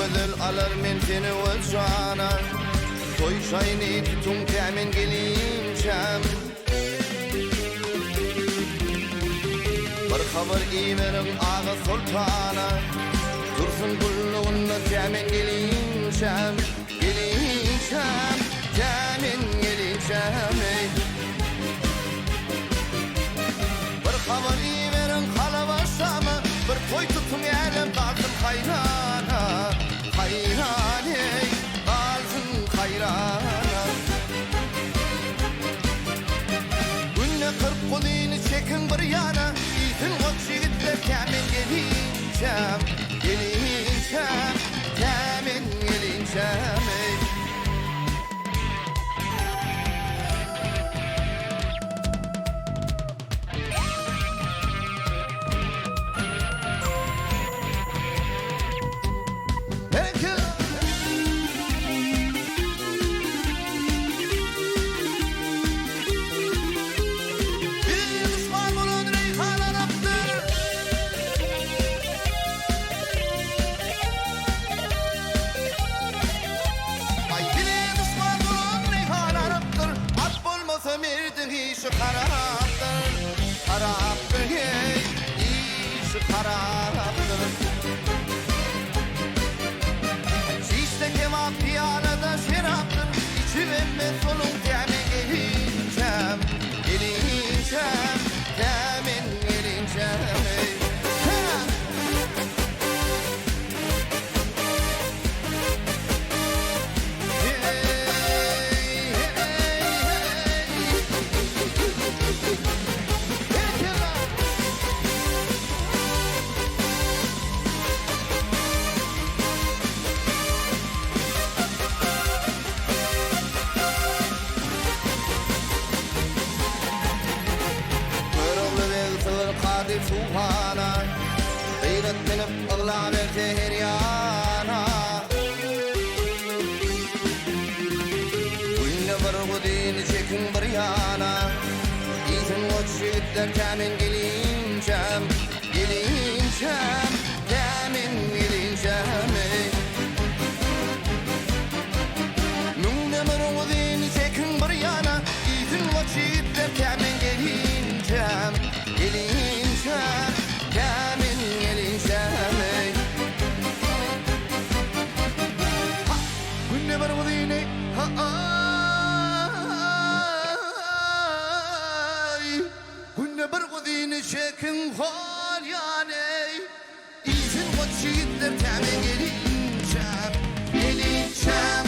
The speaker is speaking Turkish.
gözel alır men seni öz jana. Toy şayni tutun temin gelinçem. Bir haber iverin ağa sultana. Dursun kulluğunla temin gelinçem. Gelinçem, temin gelinçem. Bir haber iverin kalabaşamı. Bir toy tutun yerim kalsın hayrana. Hayrane, kalsın hayrana. Günne 40 kulini çekin bir yana. İtin o çiğitler temin gelinçem. Gelinçem, temin gelinçem. İşi haraptır, haraptır hey, işi haraptır. Çişte kebap piyanada şeraptır, içimde solun temin gelinçem, gelinçem, temin gelinçem hey. Subhana gayret minip ıgla verse her yana. Günne bir gudini çekin bir yana. İzin o çiğitler temin gelinçem. Gelinçem, temin gelinçem. Günne bir gudini çekin bir yana. İzin o çiğitler temin gelinçem. Gelinçem, temin gelinçem. Günne bir gudini Günne bir gudini çekin hal yani. İzin o çiğitler temin gelinçem. Gelinçem,